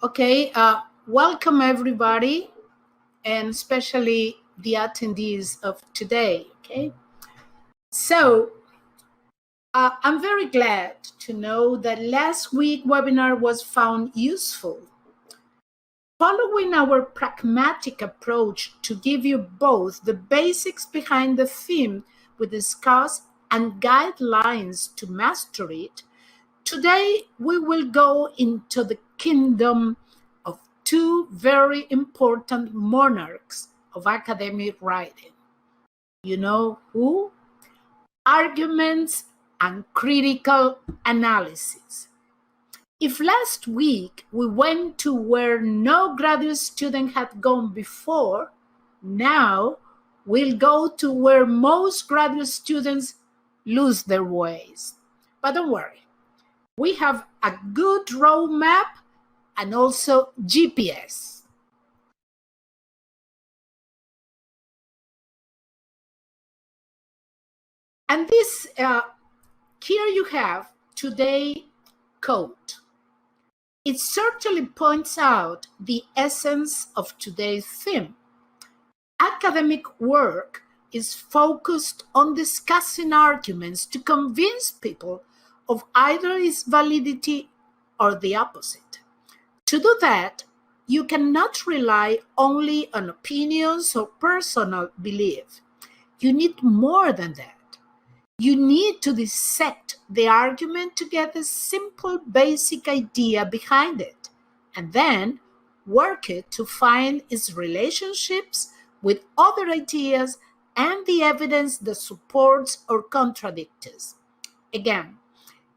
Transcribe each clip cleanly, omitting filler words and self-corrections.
Okay, welcome everybody, and especially the attendees of today. Okay, so I'm very glad to know that last week webinar was found useful. Following our pragmatic approach to give you both the basics behind the theme we discussed and guidelines to master it, today we will go into the kingdom of two very important monarchs of academic writing. You know who? Arguments and critical analysis. If last week we went to where no graduate student had gone before, now we'll go to where most graduate students lose their ways. But don't worry, we have a good roadmap and also GPS. And this, here you have today quote. It certainly points out the essence of today's theme. Academic work is focused on discussing arguments to convince people of either its validity or the opposite. To do that, you cannot rely only on opinions or personal belief. You need more than that. You need to dissect the argument to get the simple basic idea behind it, and then work it to find its relationships with other ideas and the evidence that supports or contradicts it. Again,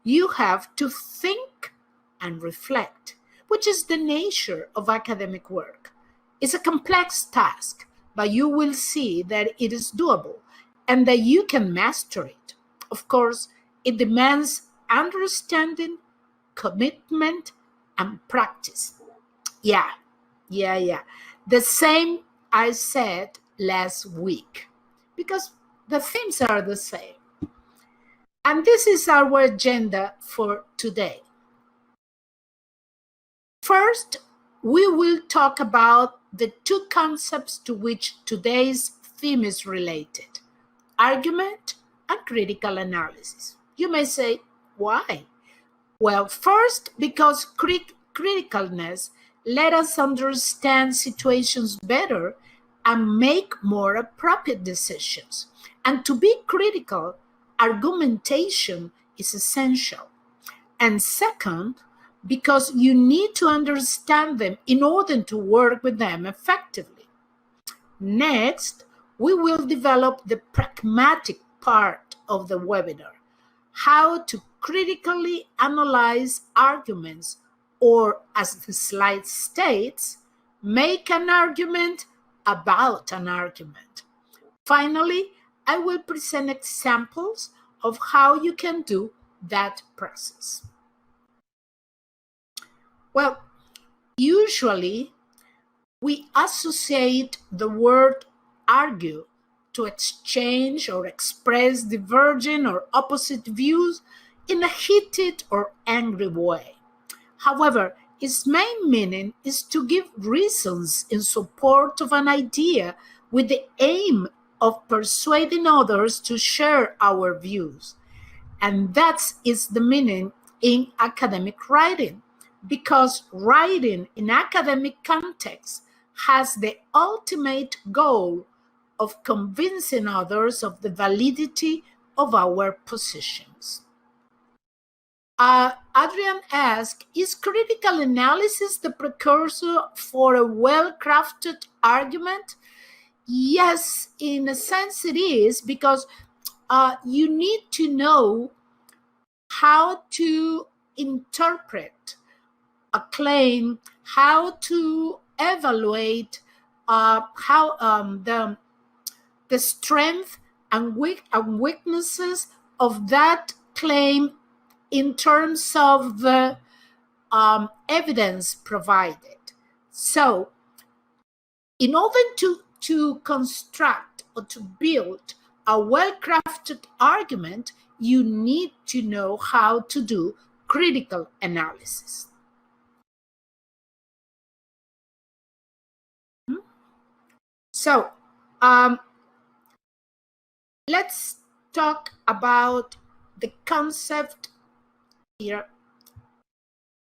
you have to think and reflect, which is the nature of academic work. It's a complex task, but you will see that it is doable and that you can master it. Of course, it demands understanding, commitment, and practice. Yeah. The same I said last week, because the themes are the same. And this is our agenda for today. First, we will talk about the two concepts to which today's theme is related: argument and critical analysis. You may say, why? Well, first, because criticalness let us understand situations better and make more appropriate decisions. And to be critical, argumentation is essential. And second, because you need to understand them in order to work with them effectively. Next, we will develop the pragmatic part of the webinar: how to critically analyze arguments, or as the slide states, make an argument about an argument. Finally, I will present examples of how you can do that process. Well, usually we associate the word argue to exchange or express divergent or opposite views in a heated or angry way. However, its main meaning is to give reasons in support of an idea with the aim of persuading others to share our views. And that is the meaning in academic writing, because writing in academic context has the ultimate goal of convincing others of the validity of our positions. Adrian asked, is critical analysis the precursor for a well-crafted argument? Yes, in a sense it is, because you need to know how to interpret a claim, how to evaluate how the strength and weaknesses of that claim in terms of the evidence provided. So, in order to construct or to build a well-crafted argument, you need to know how to do critical analysis. So let's talk about the concept here.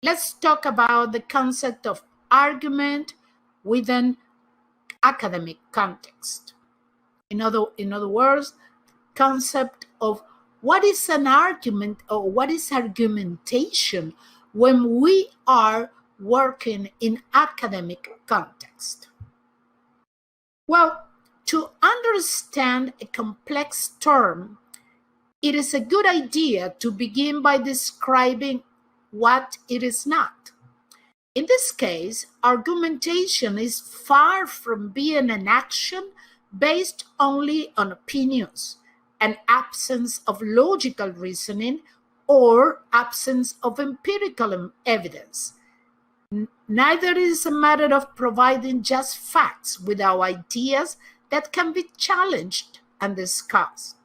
Let's talk about the concept of argument within academic context. In other words, concept of what is an argument or what is argumentation when we are working in academic context. Well, to understand a complex term, it is a good idea to begin by describing what it is not. In this case, argumentation is far from being an action based only on opinions, an absence of logical reasoning, or absence of empirical evidence. Neither is a matter of providing just facts without ideas that can be challenged and discussed.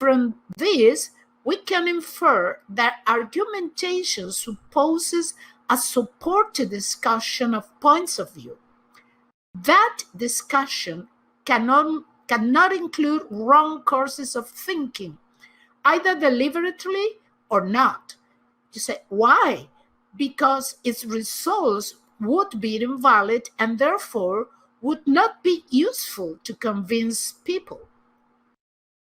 From this, we can infer that argumentation supposes a supported discussion of points of view. That discussion cannot include wrong courses of thinking, either deliberately or not. You say, why? Because its results would be invalid and therefore would not be useful to convince people.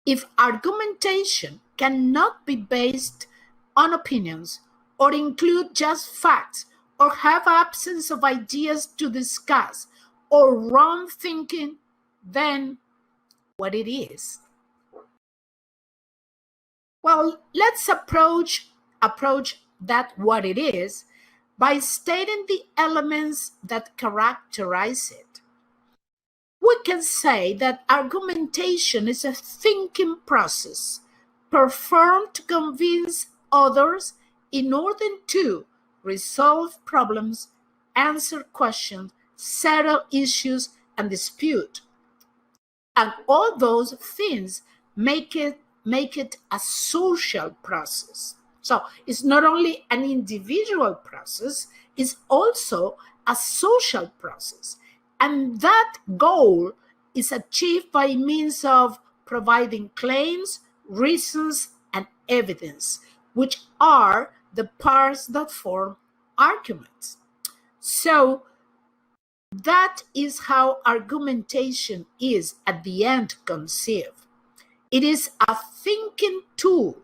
If argumentation cannot be based on opinions or include just facts or have absence of ideas to discuss or wrong thinking, then what it is? Well, let's approach that what it is by stating the elements that characterize it. We can say that argumentation is a thinking process performed to convince others in order to resolve problems, answer questions, settle issues, and dispute. And all those things make it a social process. So it's not only an individual process, it's also a social process. And that goal is achieved by means of providing claims, reasons, and evidence, which are the parts that form arguments. So that is how argumentation is at the end conceived. It is a thinking tool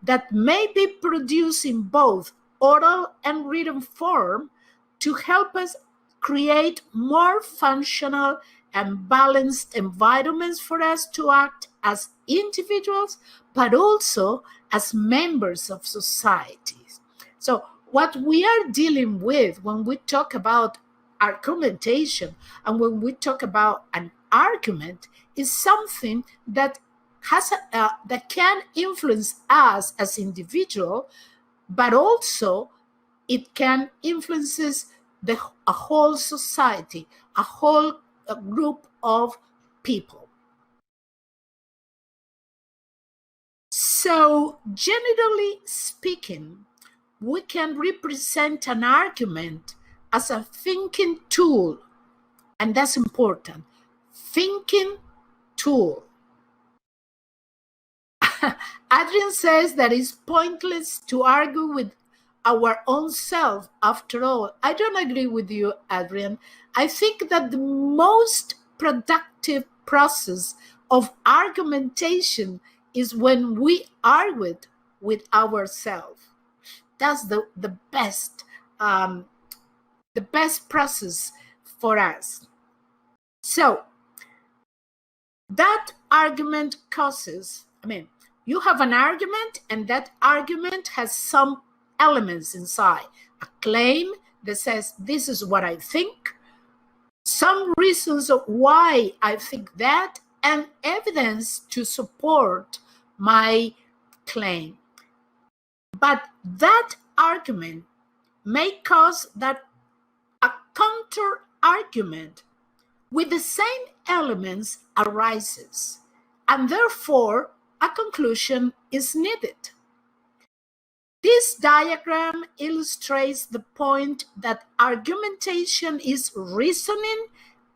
that may be produced in both oral and written form to help us create more functional and balanced environments for us to act as individuals, but also as members of societies. So what we are dealing with when we talk about argumentation and when we talk about an argument is something that that can influence us as individual, but also it can influences a whole society, a whole group of people. So generally speaking, we can represent an argument as a thinking tool, and that's important. Thinking tool. Adrian says that it's pointless to argue with our own self after all. I don't agree with you, Adrian. I think that the most productive process of argumentation is when we argue with ourselves. That's the best process for us. So that argument causes, you have an argument, and that argument has some elements inside. A claim that says, this is what I think, some reasons of why I think that, and evidence to support my claim. But that argument may cause that a counter argument with the same elements arises, and therefore a conclusion is needed. This diagram illustrates the point that argumentation is reasoning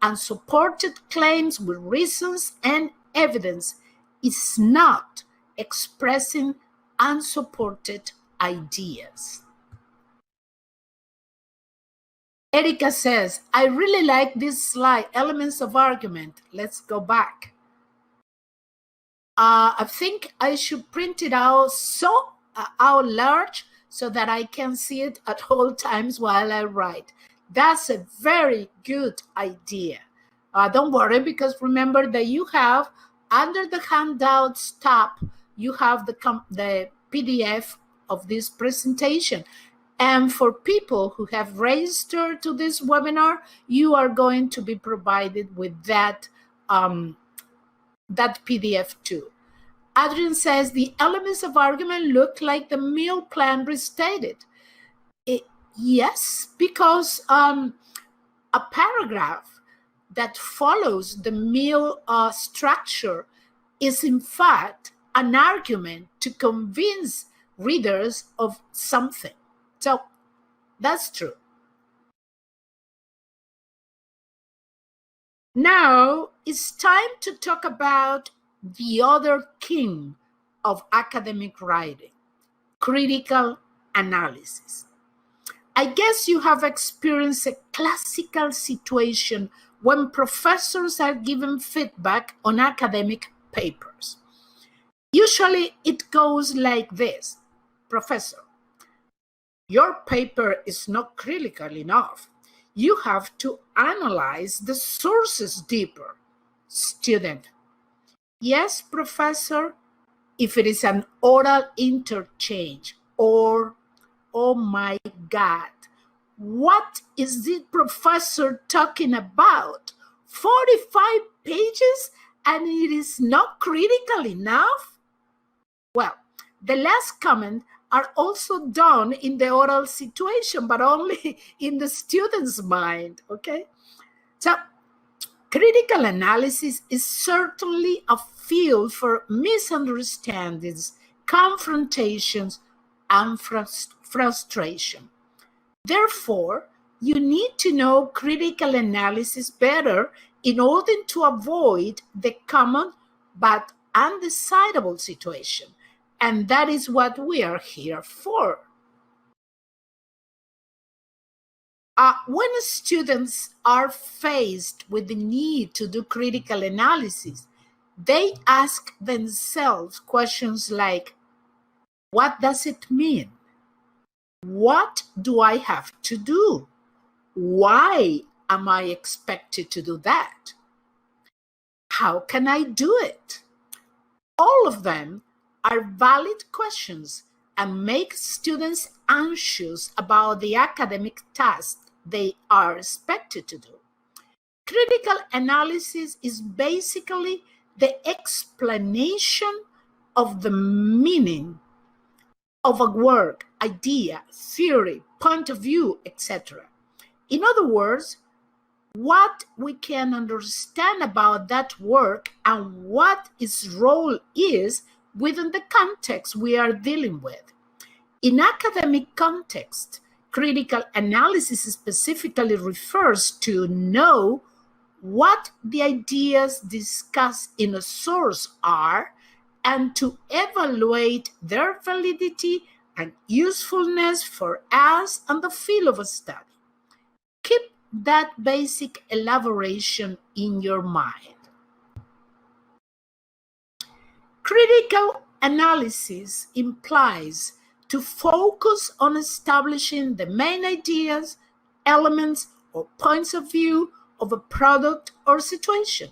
unsupported claims with reasons and evidence is not expressing unsupported ideas. Erica says, I really like this slide, elements of argument. Let's go back. I think I should print it out out large so that I can see it at all times while I write. That's a very good idea. Don't worry, because remember that you have under the handouts tab, you have the PDF of this presentation. And for people who have registered to this webinar, you are going to be provided with that PDF too. Adrian says the elements of argument look like the meal plan restated. Yes, because a paragraph that follows the meal structure is in fact an argument to convince readers of something. So that's true. Now it's time to talk about the other king of academic writing, critical analysis. I guess you have experienced a classical situation when professors are given feedback on academic papers. Usually it goes like this: Professor, your paper is not critical enough. You have to analyze the sources deeper. Student, yes, professor, if it is an oral interchange. Or, oh my God, what is the professor talking about? 45 pages and it is not critical enough? Well, the last comment are also done in the oral situation, but only in the student's mind, okay? So critical analysis is certainly a field for misunderstandings, confrontations, and frustration. Therefore, you need to know critical analysis better in order to avoid the common but undecidable situation. And that is what we are here for. When students are faced with the need to do critical analysis, they ask themselves questions like, what does it mean? What do I have to do? Why am I expected to do that? How can I do it? All of them are valid questions and make students anxious about the academic task they are expected to do. Critical analysis is basically the explanation of the meaning of a work, idea, theory, point of view, etc. In other words, what we can understand about that work and what its role is within the context we are dealing with. In academic context, critical analysis specifically refers to know what the ideas discussed in a source are and to evaluate their validity and usefulness for us and the field of study. Keep that basic elaboration in your mind. Critical analysis implies to focus on establishing the main ideas, elements, or points of view of a product or situation,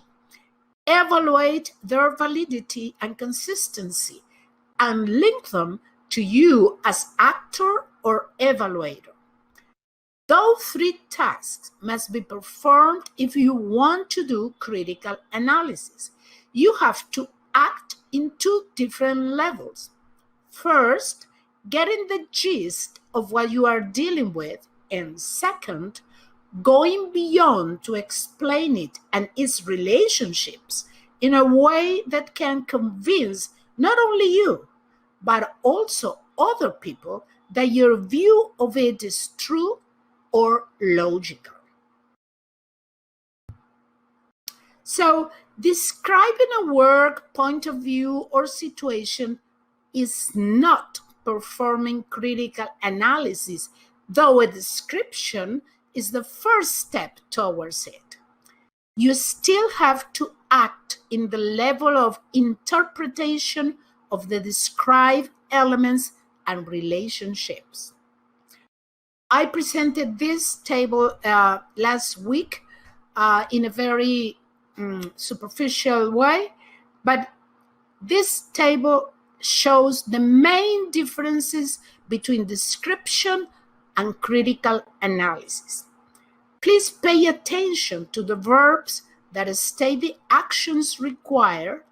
evaluate their validity and consistency, and link them to you as actor or evaluator. Those three tasks must be performed if you want to do critical analysis. You have to act in two different levels. First, getting the gist of what you are dealing with, and second, going beyond to explain it and its relationships in a way that can convince not only you, but also other people that your view of it is true or logical. So describing a work, point of view, or situation is not performing critical analysis, though a description is the first step towards it. You still have to act in the level of interpretation of the described elements and relationships. I presented this table last week in a very superficial way, but this table shows the main differences between description and critical analysis. Please pay attention to the verbs that state the actions required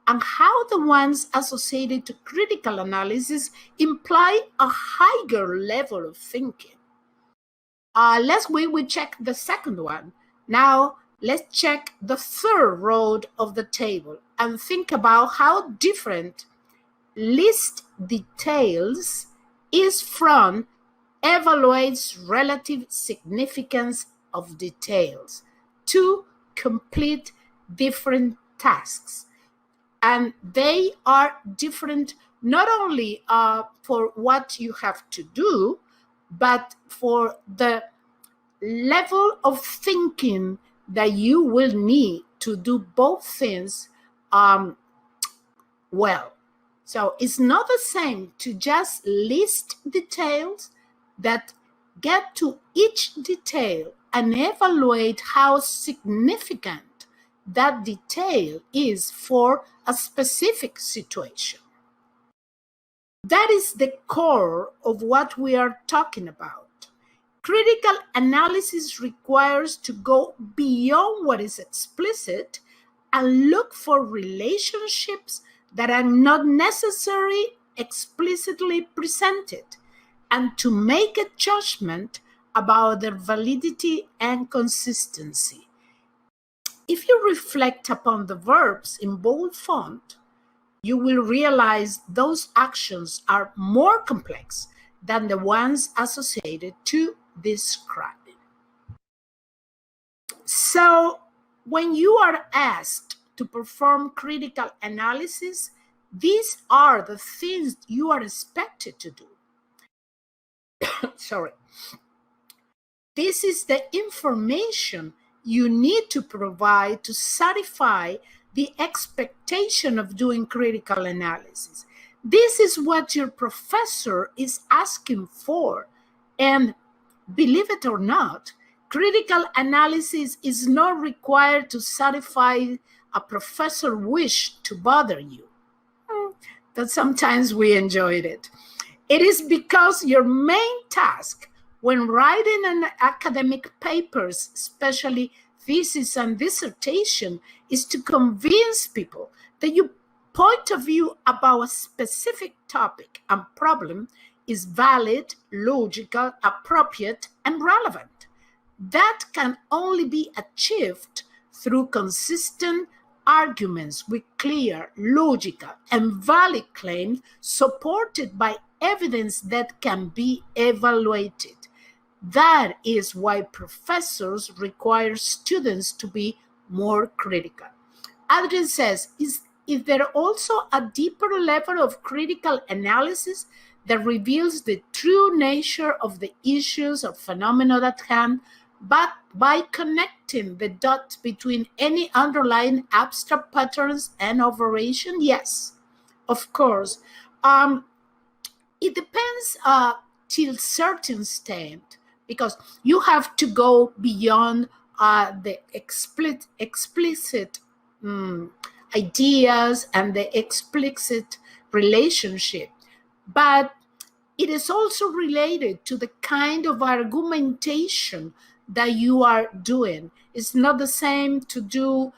and how the ones associated to critical analysis imply a higher level of thinking. Last week we checked the second one. Now let's check the third row of the table and think about how different list details is from evaluates relative significance of details to complete different tasks. And they are different not only for what you have to do, but for the level of thinking that you will need to do both things well. So it's not the same to just list details that get to each detail and evaluate how significant that detail is for a specific situation. That is the core of what we are talking about. Critical analysis requires to go beyond what is explicit and look for relationships that are not necessarily explicitly presented, and to make a judgment about their validity and consistency. If you reflect upon the verbs in bold font, you will realize those actions are more complex than the ones associated to describing. So, when you are asked to perform critical analysis, these are the things you are expected to do. Sorry. This is the information you need to provide to satisfy the expectation of doing critical analysis. This is what your professor is asking for. And believe it or not, critical analysis is not required to satisfy a professor's wish to bother you. But sometimes we enjoyed it. It is because your main task when writing an academic papers, especially thesis and dissertation, is to convince people that your point of view about a specific topic and problem is valid, logical, appropriate, and relevant. That can only be achieved through consistent arguments with clear, logical, and valid claims supported by evidence that can be evaluated. That is why professors require students to be more critical. Adrian says, is there also a deeper level of critical analysis that reveals the true nature of the issues or phenomena at hand, but by connecting the dots between any underlying abstract patterns and operation? Yes, of course. It depends till certain extent, because you have to go beyond the explicit ideas and the explicit relationship. But it is also related to the kind of argumentation that you are doing. It's not the same to do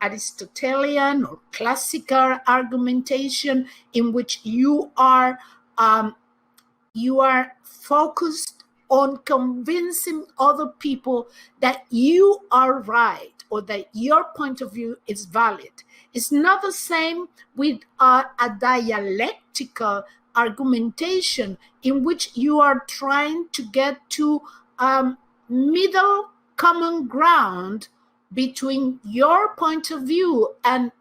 Aristotelian or classical argumentation in which you are focused on convincing other people that you are right or that your point of view is valid. It's not the same with a dialectical argumentation in which you are trying to get to middle common ground between your point of view and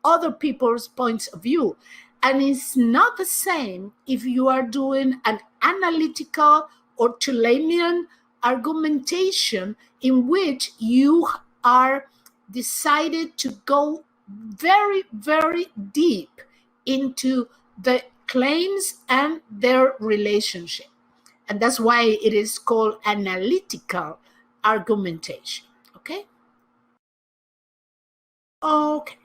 other people's points of view. And it's not the same if you are doing an analytical or Tulemian argumentation in which you are decided to go very, very deep into the claims and their relationship. And that's why it is called analytical argumentation. Okay? Okay.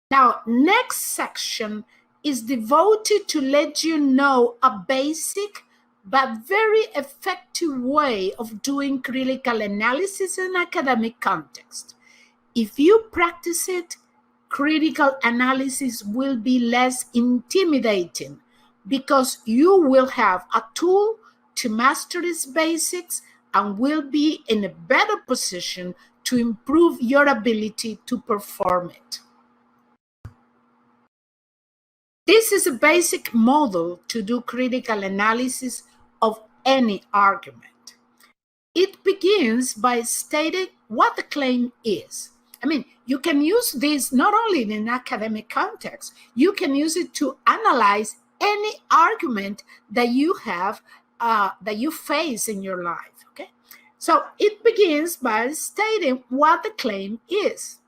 Now, next section is devoted to let you know a basic but very effective way of doing critical analysis in academic context. If you practice it, critical analysis will be less intimidating because you will have a tool to master its basics and will be in a better position to improve your ability to perform it. This is a basic model to do critical analysis of any argument. It begins by stating what the claim is. I mean, you can use this not only in an academic context, you can use it to analyze any argument that you have, that you face in your life, okay? So it begins by stating what the claim is.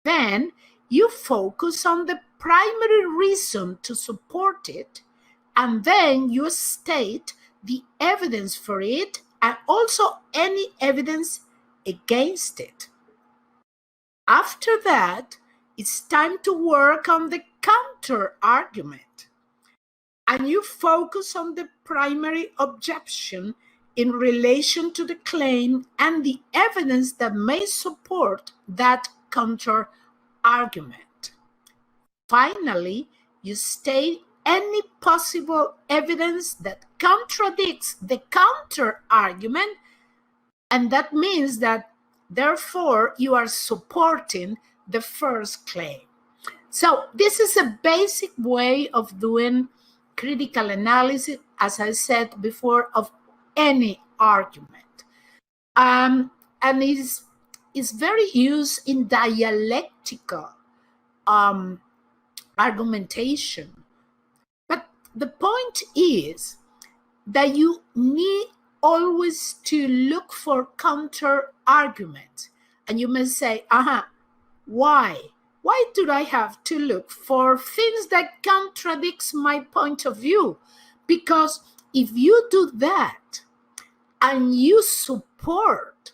Then you focus on the primary reason to support it, and then you state the evidence for it and also any evidence against it. After that, it's time to work on the counter argument, and you focus on the primary objection in relation to the claim and the evidence that may support that counter argument. Finally, you state any possible evidence that contradicts the counter argument, and that means that therefore you are supporting the first claim. So this is a basic way of doing critical analysis, as I said before, of any argument. And is very used in dialectical argumentation. But the point is that you need always to look for counter arguments. And you may say, why? Why do I have to look for things that contradicts my point of view? Because if you do that and you support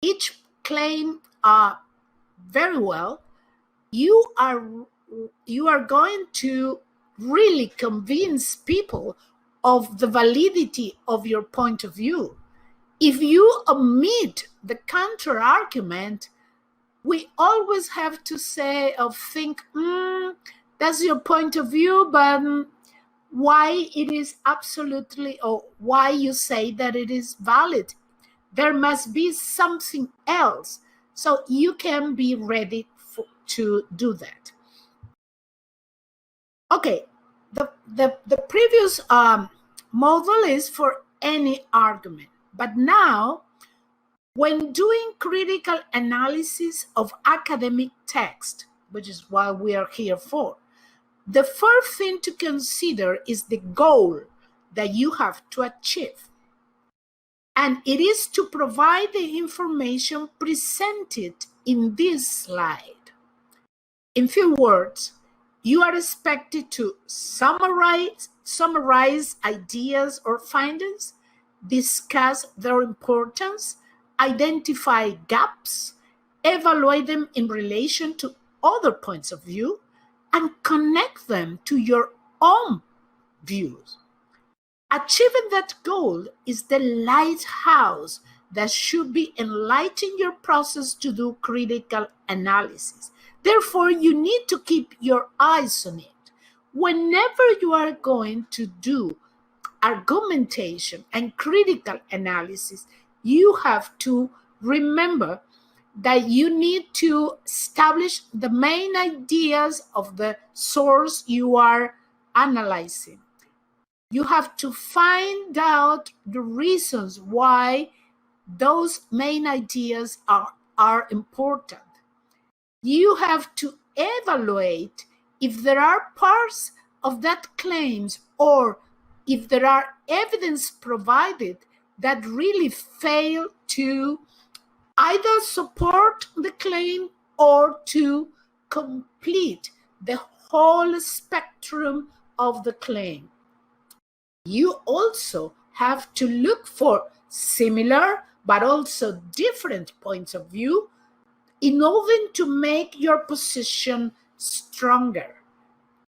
each claim very well, you are going to really convince people of the validity of your point of view. If you omit the counter argument, we always have to say or think, that's your point of view, but why it is absolutely, or why you say that it is valid. There must be something else. So you can be ready to do that. Okay, the previous model is for any argument. But now, when doing critical analysis of academic text, which is what we are here for, the first thing to consider is the goal that you have to achieve. And it is to provide the information presented in this slide. In few words, you are expected to summarize ideas or findings, discuss their importance, identify gaps, evaluate them in relation to other points of view, and connect them to your own views. Achieving that goal is the lighthouse that should be enlightening your process to do critical analysis. Therefore, you need to keep your eyes on it. Whenever you are going to do argumentation and critical analysis, you have to remember that you need to establish the main ideas of the source you are analyzing. You have to find out the reasons why those main ideas are important. You have to evaluate if there are parts of that claims or if there are evidence provided that really fail to either support the claim or to complete the whole spectrum of the claim. You also have to look for similar but also different points of view in order to make your position stronger.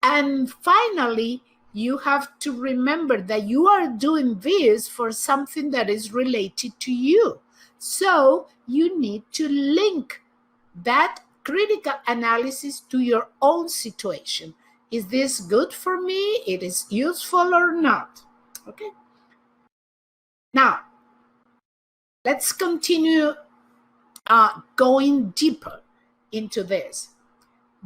And finally, you have to remember that you are doing this for something that is related to you. So you need to link that critical analysis to your own situation. Is this good for me? It is useful or not? Okay. Now, let's continue going deeper into this.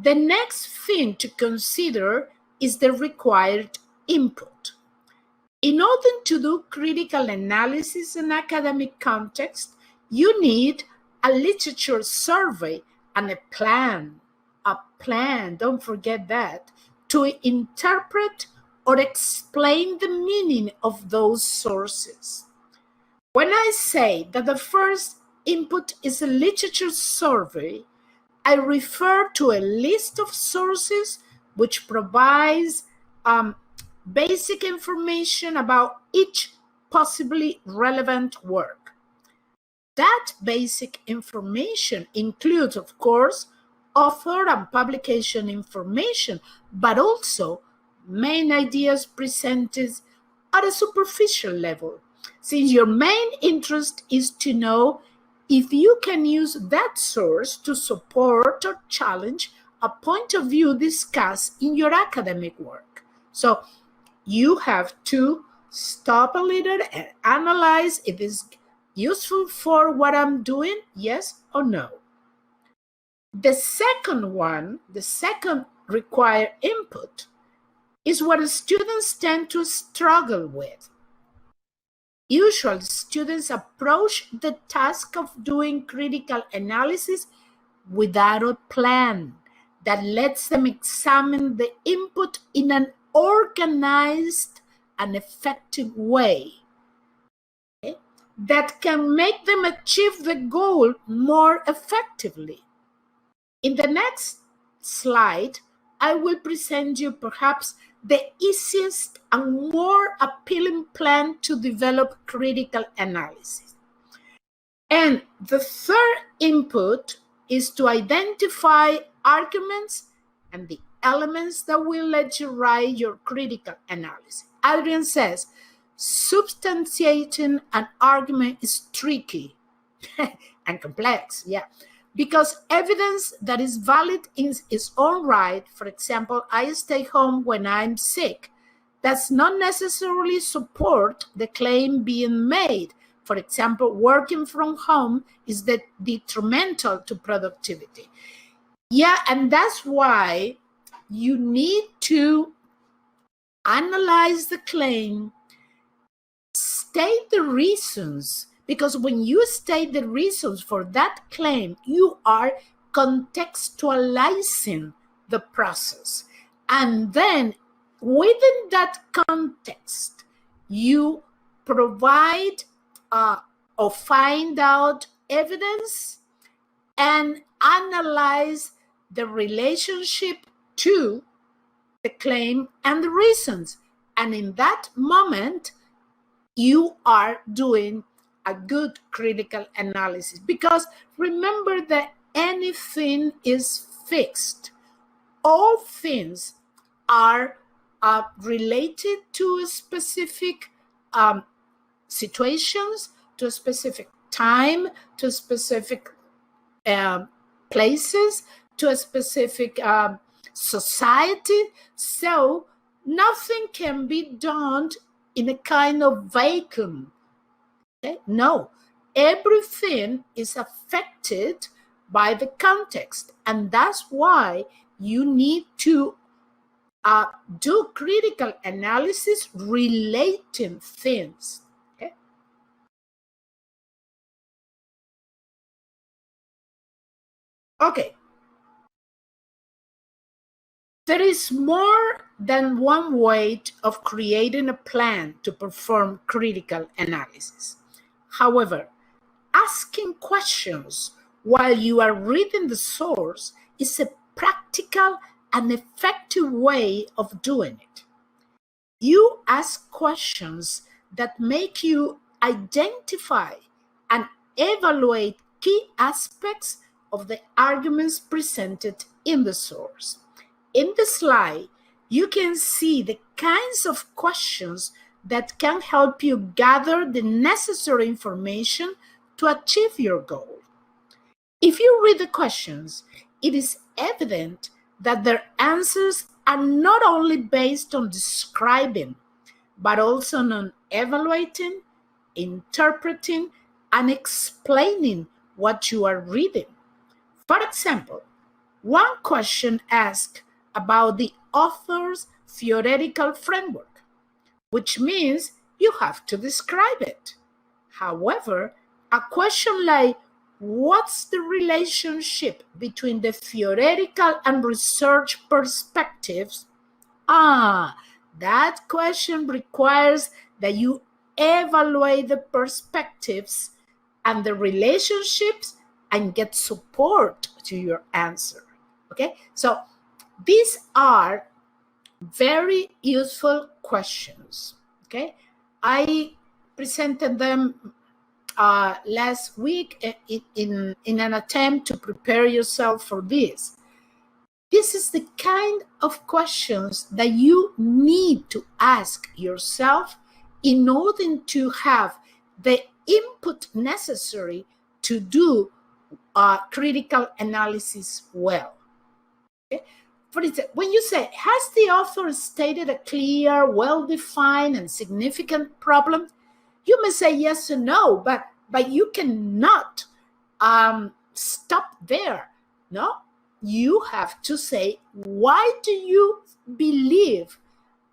The next thing to consider is the required input. In order to do critical analysis in academic context, you need a literature survey and a plan, don't forget that, to interpret or explain the meaning of those sources. When I say that the first input is a literature survey, I refer to a list of sources which provides basic information about each possibly relevant work. That basic information includes, of course, author and publication information, but also main ideas presented at a superficial level, since your main interest is to know if you can use that source to support or challenge a point of view discussed in your academic work. So you have to stop a little and analyze if it's useful for what I'm doing, yes or no. The second required input is what students tend to struggle with. Usually, students approach the task of doing critical analysis without a plan that lets them examine the input in an organized and effective way, okay, that can make them achieve the goal more effectively. In the next slide, I will present you perhaps the easiest and more appealing plan to develop critical analysis. And the third input is to identify arguments and the elements that will let you write your critical analysis. Adrian says, substantiating an argument is tricky and complex, yeah, because evidence that is valid in its own right, for example, I stay home when I'm sick, does not necessarily support the claim being made. For example, working from home is detrimental to productivity. Yeah, and that's why you need to analyze the claim, state the reasons, because when you state the reasons for that claim, you are contextualizing the process. And then within that context, you provide or find out evidence and analyze the relationship to the claim and the reasons. And in that moment, you are doing a good critical analysis, because remember that anything is fixed. All things are related to a specific situations, to a specific time, to specific places, to a specific society. So nothing can be done in a kind of vacuum. Okay? No, everything is affected by the context, and that's why you need to do critical analysis relating things. Okay? Okay. There is more than one way of creating a plan to perform critical analysis. However, asking questions while you are reading the source is a practical and effective way of doing it. You ask questions that make you identify and evaluate key aspects of the arguments presented in the source. In the slide, you can see the kinds of questions that can help you gather the necessary information to achieve your goal. If you read the questions, it is evident that their answers are not only based on describing, but also on evaluating, interpreting, and explaining what you are reading. For example, one question asks about the author's theoretical framework, which means you have to describe it. However, a question like, what's the relationship between the theoretical and research perspectives? That question requires that you evaluate the perspectives and the relationships and get support to your answer. Okay, so these are very useful questions. Okay, I presented them last week in an attempt to prepare yourself for this. This is the kind of questions that you need to ask yourself in order to have the input necessary to do critical analysis well. Okay? For example, when you say, has the author stated a clear, well-defined, and significant problem? You may say yes or no, but you cannot stop there. No, you have to say, why do you believe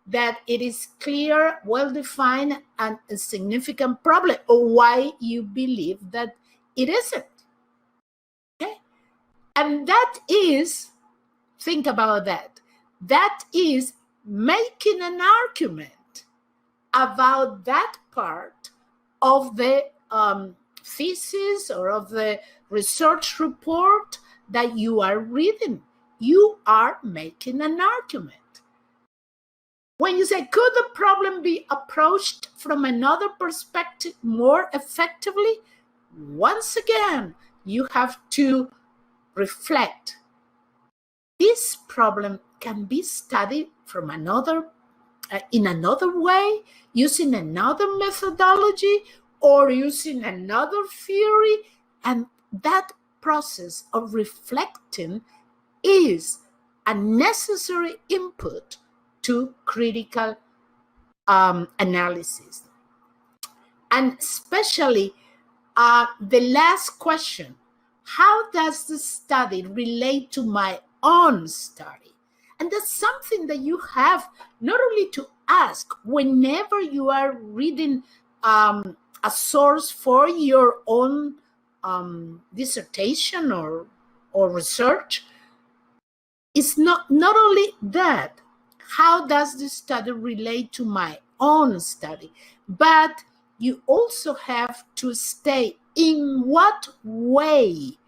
that it is clear, well-defined, and a significant problem, or why you believe that it isn't? Okay, and that is, think about that. That is making an argument about that part of the thesis or of the research report that you are reading. You are making an argument. When you say, could the problem be approached from another perspective more effectively? Once again, you have to reflect. This problem can be studied from in another way, using another methodology, or using another theory, and that process of reflecting is a necessary input to critical analysis. And especially the last question, how does the study relate to my own study? And that's something that you have not only to ask whenever you are reading a source for your own dissertation or research. It's not only that, how does the study relate to my own study, but you also have to state in what way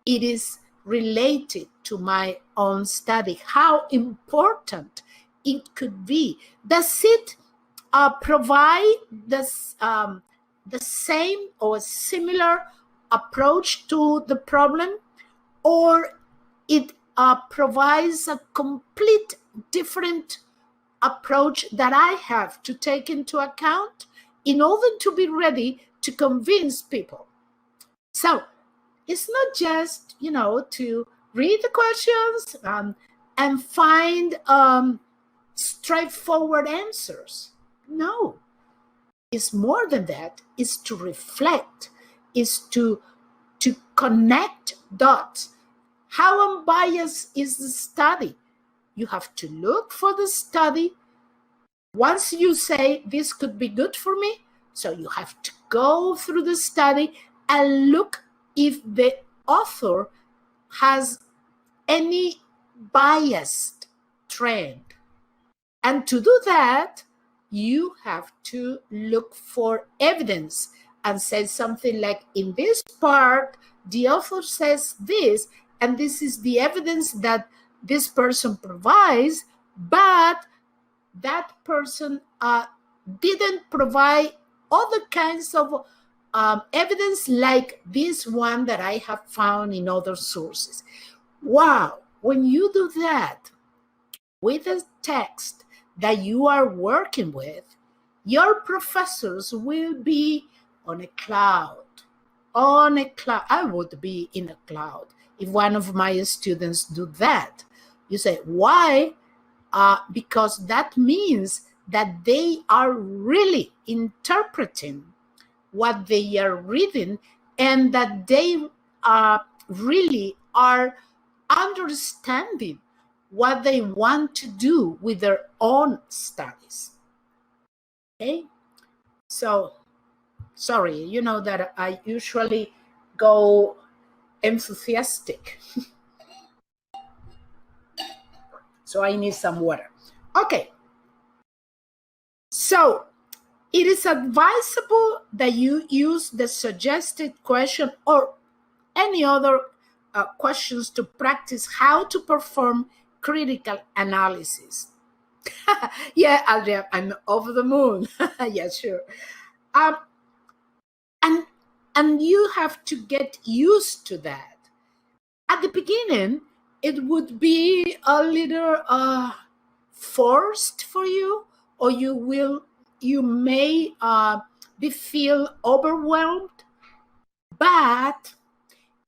it is related to my own study, how important it could be. Does it provide this, the same or similar approach to the problem, or it provides a complete different approach that I have to take into account in order to be ready to convince people? So it's not just, to read the questions and find straightforward answers. No, it's more than that. It's to reflect, it's to connect dots. How unbiased is the study? You have to look for the study. Once you say this could be good for me, so you have to go through the study and look if the author has any biased trend. And to do that, you have to look for evidence and say something like, in this part, the author says this, and this is the evidence that this person provides, but that person didn't provide other kinds of evidence like this one that I have found in other sources. Wow, when you do that with a text that you are working with, your professors will be on a cloud. On a cloud. I would be in a cloud if one of my students do that. You say, why? Because that means that they are really interpreting what they are reading, and that they really are understanding what they want to do with their own studies. Okay? So, sorry, you know that I usually go enthusiastic. So I need some water. Okay. So it is advisable that you use the suggested question or any other questions to practice how to perform critical analysis. Yeah, Adrian, I'm over the moon. Yeah, sure. And you have to get used to that. At the beginning, it would be a little forced for you, or you may feel overwhelmed. But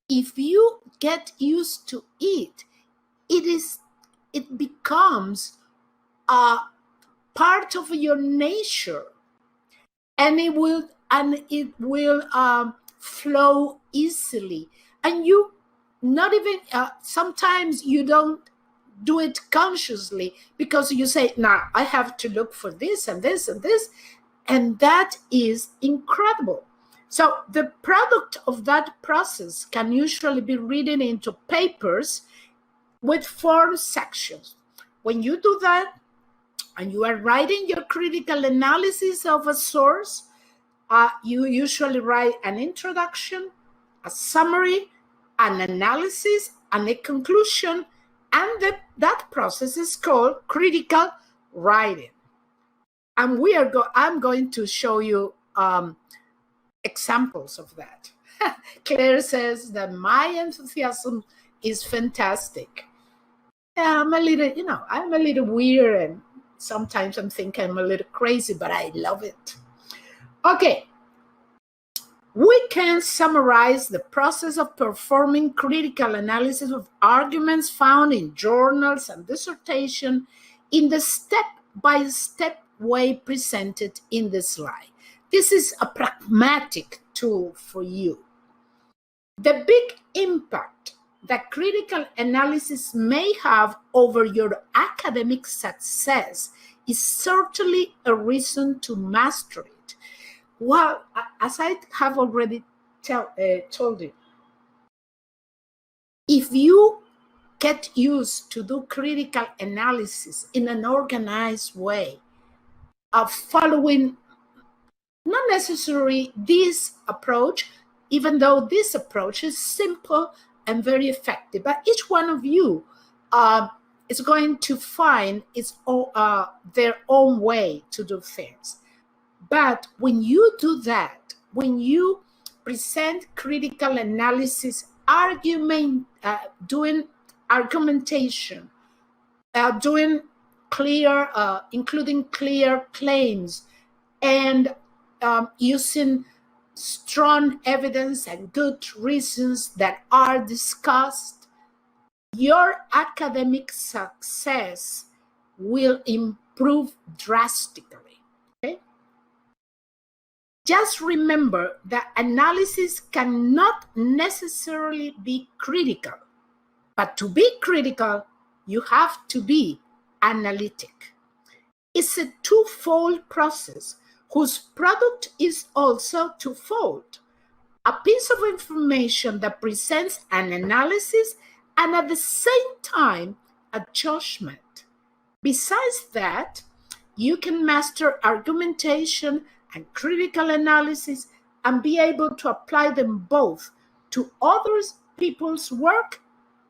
if you get used to it, it becomes a part of your nature, and it will flow easily. And you not even sometimes you don't do it consciously, because you say, nah, I have to look for this and this and this, and that is incredible. So the product of that process can usually be written into papers with 4 sections. When you do that and you are writing your critical analysis of a source, you usually write an introduction, a summary, an analysis, and a conclusion, and that process is called critical writing. And I'm going to show you examples of that. Claire says that my enthusiasm is fantastic. Yeah, I'm a little weird, and sometimes I'm thinking I'm a little crazy, but I love it. Okay. We can summarize the process of performing critical analysis of arguments found in journals and dissertation in the step-by-step way presented in the slide. This is a pragmatic tool for you. The big impact that critical analysis may have over your academic success is certainly a reason to master it. Well, as I have already told you, if you get used to do critical analysis in an organized way, following not necessarily this approach, even though this approach is simple and very effective, but each one of you is going to find their own way to do things. But when you do that, when you present critical analysis, doing argumentation, including clear claims, and using strong evidence and good reasons that are discussed, your academic success will improve drastically. Okay? Just remember that analysis cannot necessarily be critical, but to be critical, you have to be analytic. It's a twofold process whose product is also twofold. A piece of information that presents an analysis and at the same time, a judgment. Besides that, you can master argumentation and critical analysis and be able to apply them both to other people's work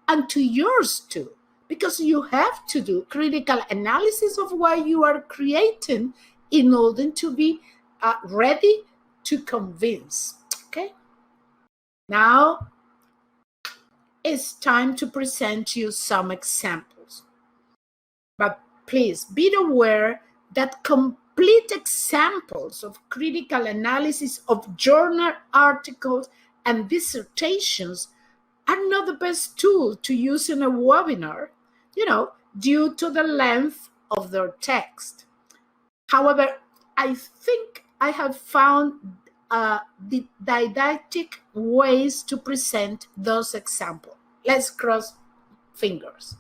and to yours too, because you have to do critical analysis of what you are creating in order to be ready to convince. Okay? Now it's time to present you some examples. But please be aware that complete examples of critical analysis of journal articles and dissertations are not the best tool to use in a webinar, due to the length of their text. However, I think I have found the didactic ways to present those examples. Let's cross fingers.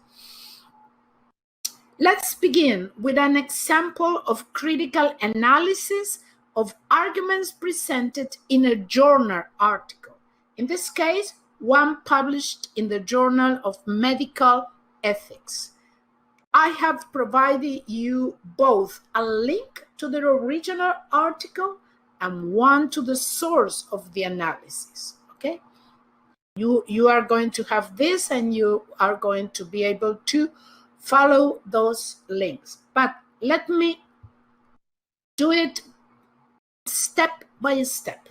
Let's begin with an example of critical analysis of arguments presented in a journal article. In this case, one published in the Journal of Medical Ethics. I have provided you both a link to the original article and one to the source of the analysis. Okay? You are going to have this, and you are going to be able to follow those links. But let me do it step by step.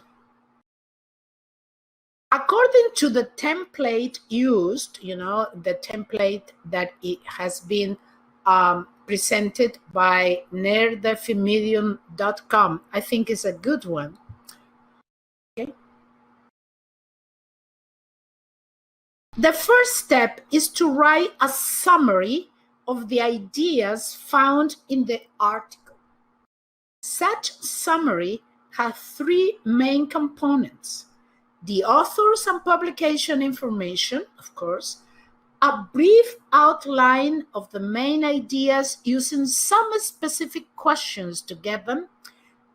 According to the template used, the template that it has been presented by nerdefimedium.com, I think is a good one. Okay. The first step is to write a summary of the ideas found in the article. Such summary has three main components: the authors and publication information, of course, a brief outline of the main ideas using some specific questions to get them,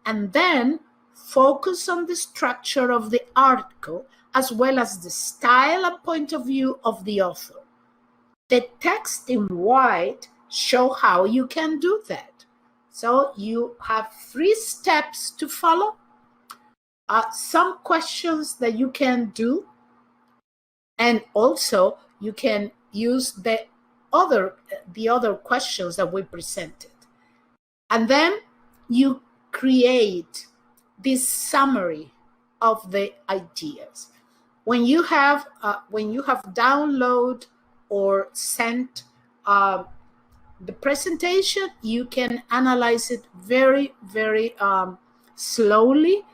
and then focus on the structure of the article as well as the style and point of view of the author. The text in white show how you can do that. So you have 3 steps to follow. Some questions that you can do, and also you can use the other questions that we presented. And then you create this summary of the ideas. When you have download or sent the presentation, you can analyze it very, very slowly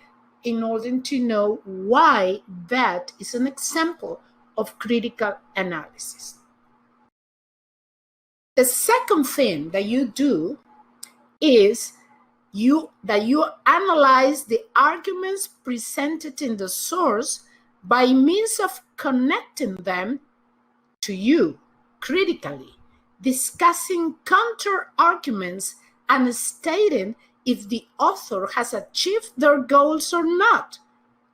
in order to know why that is an example of critical analysis. The second thing that you do is that you analyze the arguments presented in the source by means of connecting them to you critically, discussing counter arguments and stating if the author has achieved their goals or not.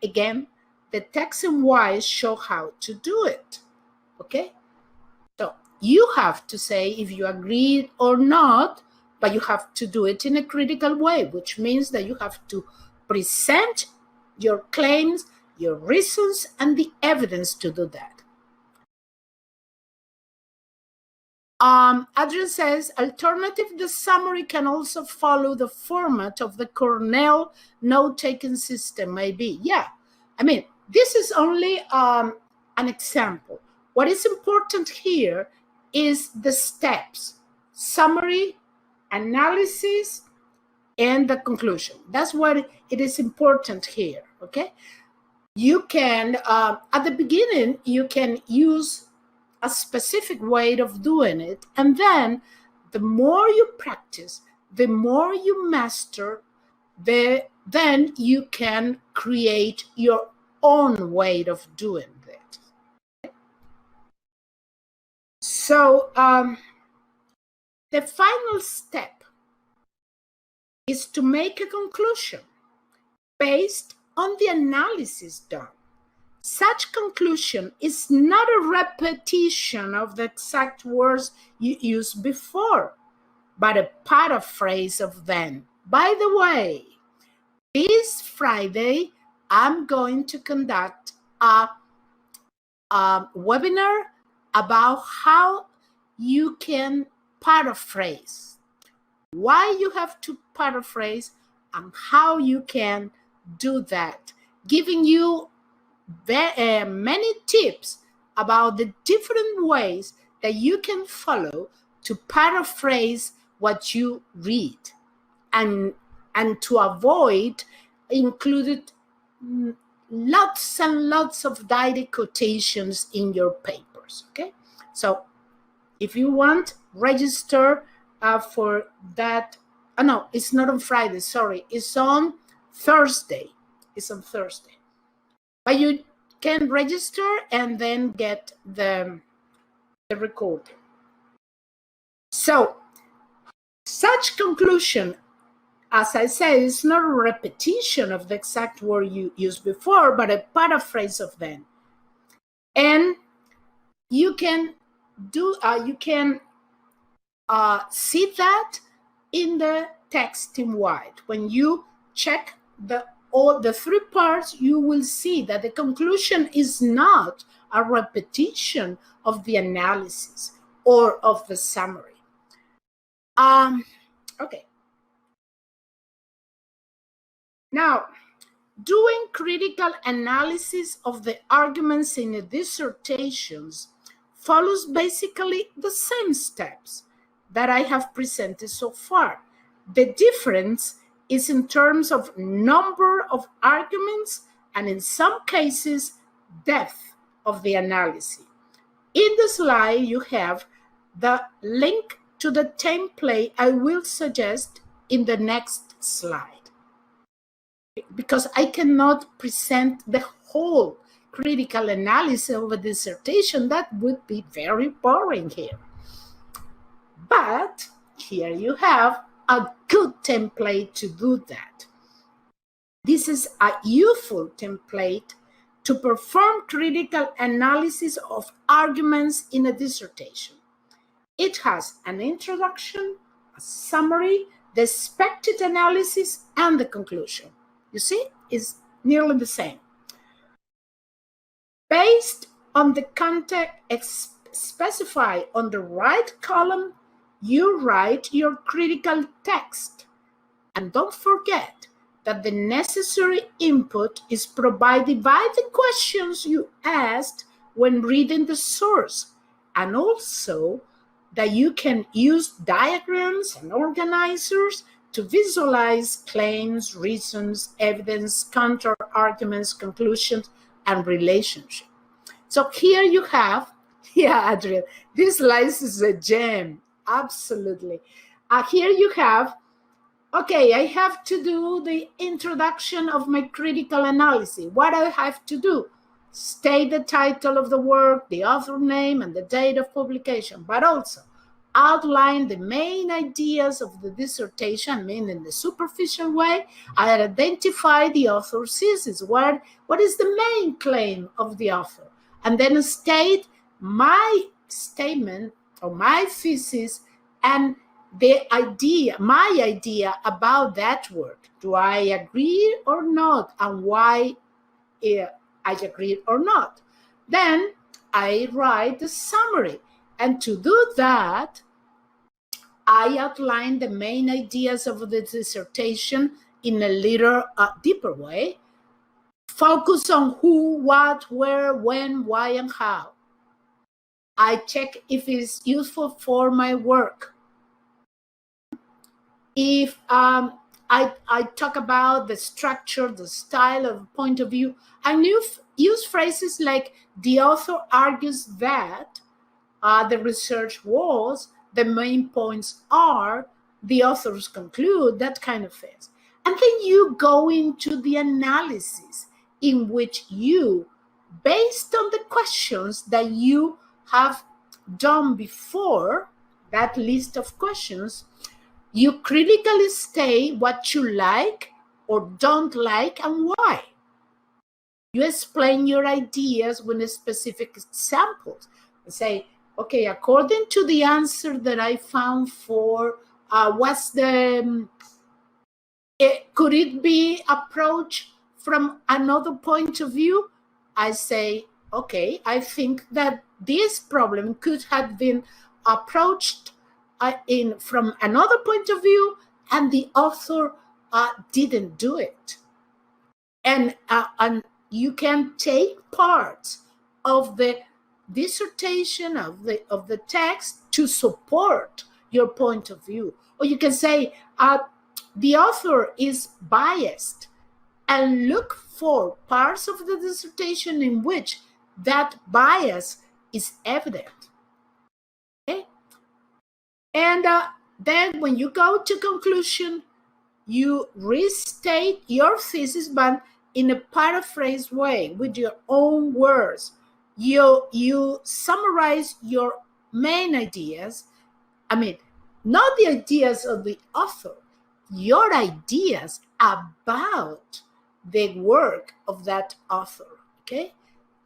Again, the text in white show how to do it. Okay? So you have to say if you agree or not, but you have to do it in a critical way, which means that you have to present your claims, your reasons, and the evidence to do that. Adrian says, alternative, the summary can also follow the format of the Cornell note-taking system, maybe. Yeah, I mean, this is only an example. What is important here is the steps: summary, analysis, and the conclusion. That's what it is important here, okay? You can, at the beginning, you can use a specific way of doing it, and then the more you practice, the more you master, then you can create your own way of doing it. So the final step is to make a conclusion based on the analysis done. Such conclusion is not a repetition of the exact words you used before, but a paraphrase of them. By the way, this Friday, I'm going to conduct a webinar about how you can paraphrase, why you have to paraphrase, and how you can do that, giving you many tips about the different ways that you can follow to paraphrase what you read, and to avoid included lots and lots of direct quotations in your papers. Okay, so if you want, register for that. Oh, no, it's not on Friday, sorry, it's on Thursday. But you can register and then get the recording. So such conclusion, as I said, is not a repetition of the exact word you used before, but a paraphrase of them. And you can do see that in the text in white. When you check all the three parts, you will see that the conclusion is not a repetition of the analysis or of the summary. Okay. Now, doing critical analysis of the arguments in the dissertations follows basically the same steps that I have presented so far. The difference is in terms of number of arguments and in some cases, depth of the analysis. In the slide, you have the link to the template I will suggest in the next slide, because I cannot present the whole critical analysis of a dissertation. That would be very boring here. But here you have a good template to do that. This is a useful template to perform critical analysis of arguments in a dissertation. It has an introduction, a summary, the expected analysis, and the conclusion. You see, it's nearly the same. Based on the content specified on the right column, you write your critical text. And don't forget that the necessary input is provided by the questions you asked when reading the source, and also that you can use diagrams and organizers to visualize claims, reasons, evidence, counter-arguments, conclusions, and relationship. So here you have, yeah, Adrian, this slide is a gem, absolutely. Here you have, okay, I have to do the introduction of my critical analysis. What I have to do? State the title of the work, the author name, and the date of publication, but also outline the main ideas of the dissertation. I mean, in the superficial way, I identify the author's thesis. What is the main claim of the author? And then state my statement or my thesis and my idea about that work. Do I agree or not? And why I agree or not? Then I write the summary. And to do that, I outline the main ideas of the dissertation in a little deeper way. Focus on who, what, where, when, why, and how. I check if it's useful for my work. If I talk about the structure, the style, of point of view, and use phrases like the author argues that, the research was, the main points are, the authors conclude, that kind of things. And then you go into the analysis in which you, based on the questions that you have done before, that list of questions, you critically state what you like or don't like and why. You explain your ideas with specific examples. Say, okay, according to the answer that I found for what's the, could it be approached from another point of view? I say, okay, I think that this problem could have been approached from another point of view, and the author didn't do it. And you can take parts of the dissertation of the text to support your point of view. Or you can say the author is biased, and look for parts of the dissertation in which that bias is evident. Okay? And then when you go to conclusion, you restate your thesis, but in a paraphrased way with your own words. You summarize your main ideas. I mean, not the ideas of the author, your ideas about the work of that author, okay?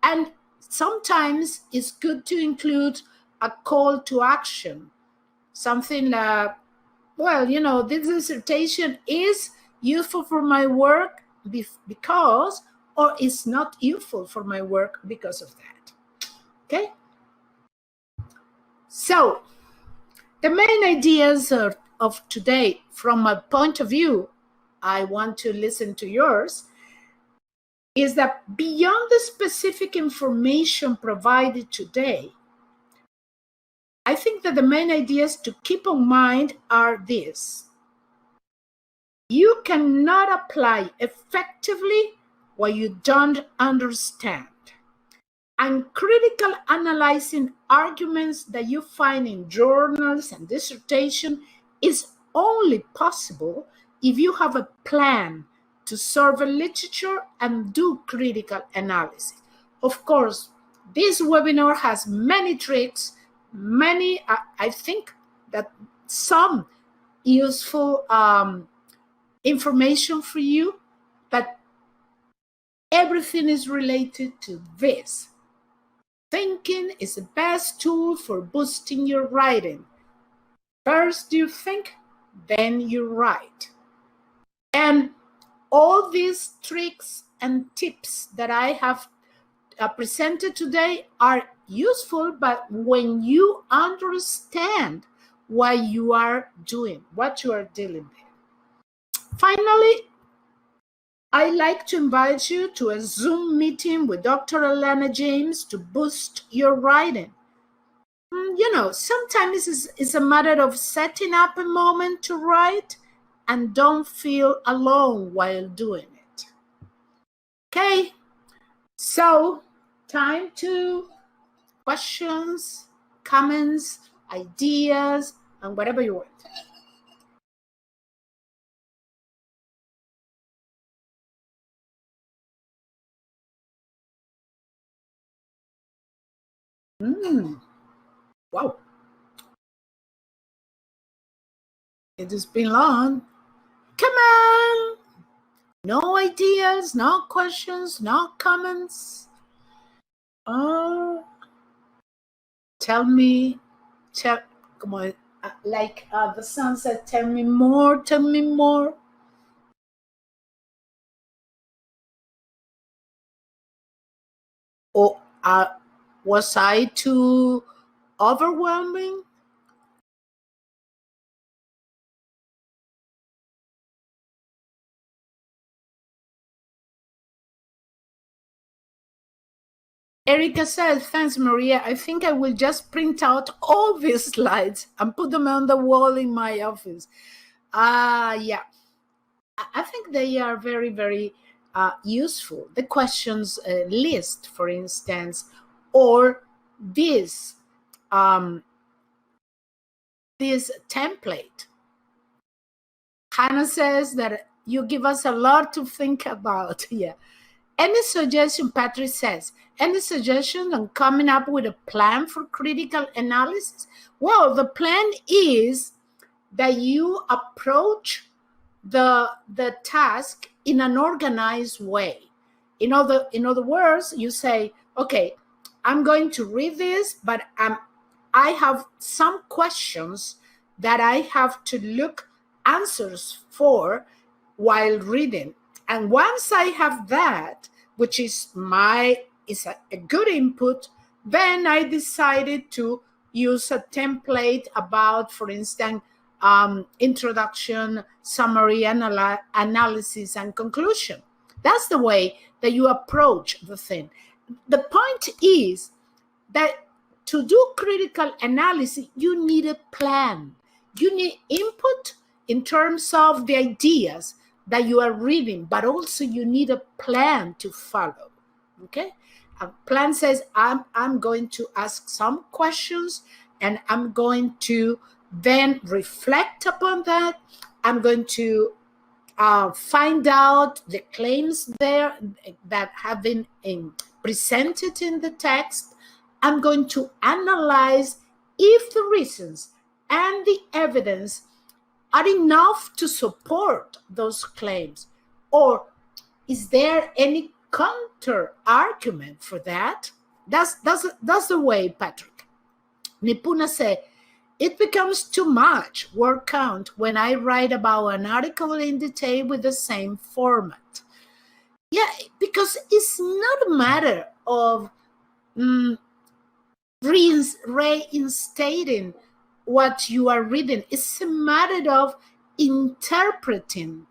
And sometimes it's good to include a call to action, something like, well, you know, this dissertation is useful for my work because, or it's not useful for my work because of that. Okay? So, the main ideas of today, from my point of view, I want to listen to yours, is that beyond the specific information provided today, I think that the main ideas to keep in mind are this. You cannot apply effectively what you don't understand. And critical analyzing arguments that you find in journals and dissertation is only possible if you have a plan to survey literature and do critical analysis. Of course, this webinar has many tricks, I think that some useful information for you, but everything is related to this. Thinking is the best tool for boosting your writing. First you think, then you write. And all these tricks and tips that I have presented today are useful, but when you understand what you are doing, what you are dealing with. Finally, I'd like to invite you to a Zoom meeting with Dr. Elena James to boost your writing. You know, sometimes it's a matter of setting up a moment to write and don't feel alone while doing it. Okay, so time to questions, comments, ideas, and whatever you want. Wow. It has been long. Come on. No ideas, no questions, no comments. Tell me, come on, like the sun said, tell me more, tell me more. Or was I too overwhelming? Erica says, thanks, Maria. I think I will just print out all these slides and put them on the wall in my office. Yeah. I think they are very, very useful. The questions list, for instance, or this template. Hannah says that you give us a lot to think about. Yeah. Any suggestion, Patrick says, any suggestion on coming up with a plan for critical analysis? Well, the plan is that you approach the task in an organized way. In other words, you say, okay, I'm going to read this, but I have some questions that I have to look answers for while reading. And once I have that, which is a good input, then I decided to use a template about, for instance, introduction, summary, analysis, and conclusion. That's the way that you approach the thing. The point is that to do critical analysis, you need a plan. You need input in terms of the ideas that you are reading, but also you need a plan to follow. Okay? A plan says, I'm going to ask some questions, and I'm going to then reflect upon that. I'm going to find out the claims there that have been presented in the text. I'm going to analyze if the reasons and the evidence are enough to support those claims, or is there any counter argument for that? That's the way, Patrick. Nipuna said, it becomes too much word count when I write about an article in detail with the same format. Yeah, because it's not a matter of reinstating what you are reading. It's a matter of interpreting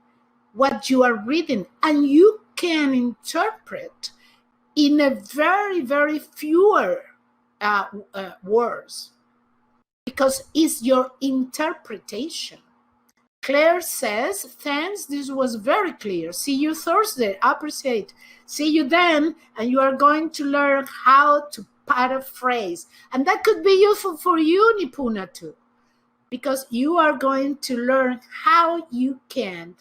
what you are reading, and you can interpret in a very, very fewer words, because it's your interpretation. Claire says, thanks, this was very clear. See you Thursday. Appreciate. See you then, and you are going to learn how to paraphrase. And that could be useful for you, Nipuna, too, because you are going to learn how you can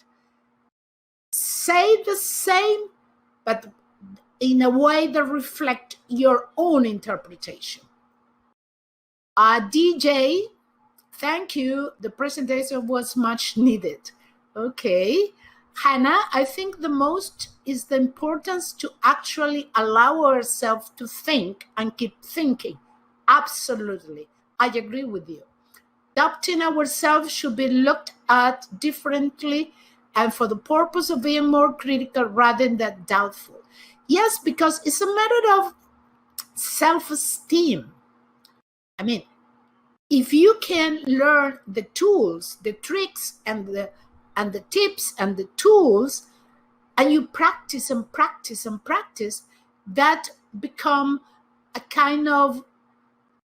say the same, but in a way that reflects your own interpretation. DJ, thank you. The presentation was much needed. Okay. Hannah, I think the most is the importance to actually allow ourselves to think and keep thinking. Absolutely. I agree with you. Adapting ourselves should be looked at differently and for the purpose of being more critical rather than doubtful. Yes, because it's a matter of self-esteem. I mean, if you can learn the tools, the tricks, and the tips and the tools, and you practice and practice and practice, that become a kind of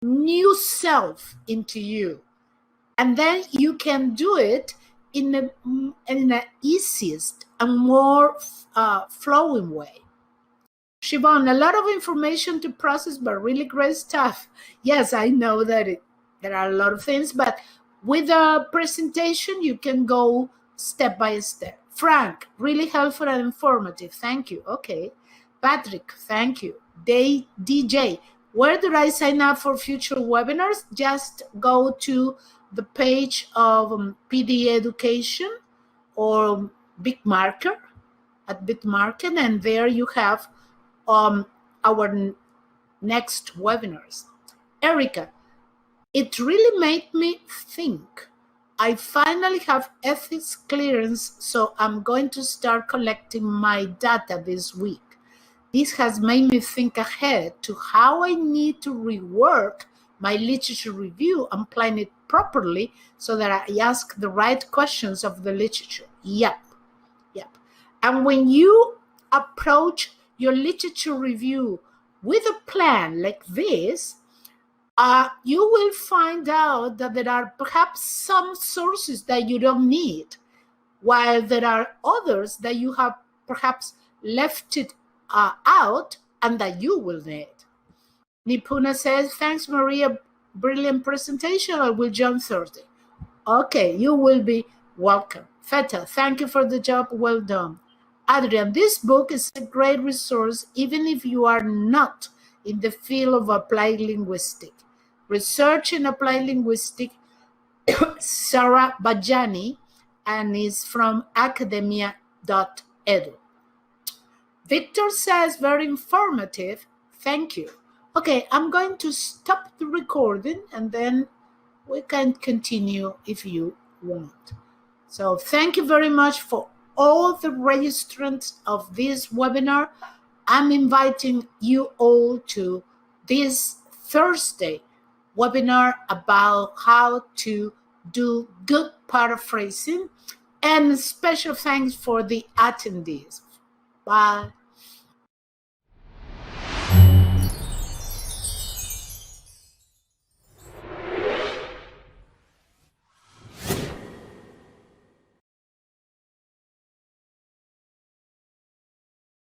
new self into you. And then you can do it in the easiest and more flowing way. Siobhan, a lot of information to process, but really great stuff. Yes, I know that there are a lot of things, but with a presentation, you can go step by step. Frank, really helpful and informative. Thank you. Okay. Patrick, thank you. DJ, where do I sign up for future webinars? Just go to the page of PD Education or Bitmarker at Bitmarket, and there you have our next webinars. Erica, it really made me think. I finally have ethics clearance, so I'm going to start collecting my data this week. This has made me think ahead to how I need to rework my literature review and plan it properly so that I ask the right questions of the literature. Yep. And when you approach your literature review with a plan like this, you will find out that there are perhaps some sources that you don't need, while there are others that you have perhaps left it out and that you will need. Nipuna says, thanks, Maria. Brilliant presentation. I will join Thursday. Okay, you will be welcome. Feta, thank you for the job. Well done. Adrian, this book is a great resource even if you are not in the field of applied linguistics. Research in applied linguistics, Sarah Bajani, and is from academia.edu. Victor says, very informative. Thank you. Okay, I'm going to stop the recording and then we can continue if you want. So thank you very much for all the registrants of this webinar. I'm inviting you all to this Thursday webinar about how to do good paraphrasing, and special thanks for the attendees. Bye.